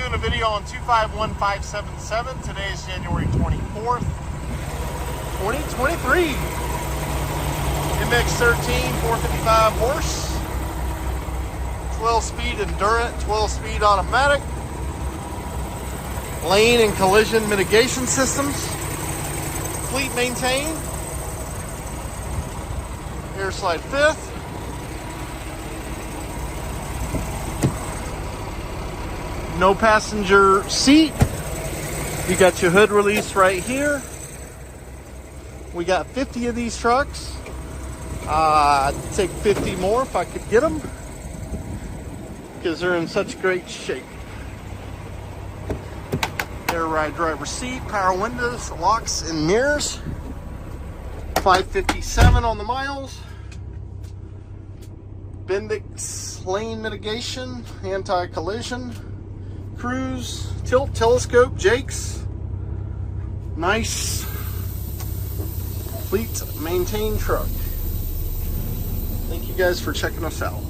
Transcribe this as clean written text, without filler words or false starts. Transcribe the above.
doing a video on 251577. Today is January 24th, 2023. MX-13, 455 horse, 12-speed Endurant, 12-speed automatic, lane and collision mitigation systems, fleet maintained, air slide fifth, no passenger seat. You got your hood release right here. We got 50 of these trucks. I'd take 50 more if I could get them, because they're in such great shape. Air ride driver seat, power windows, locks and mirrors. 557 on the miles. Bendix lane mitigation, anti-collision, cruise, tilt, telescope, Jakes. Nice fleet maintained truck. Thank you guys for checking us out.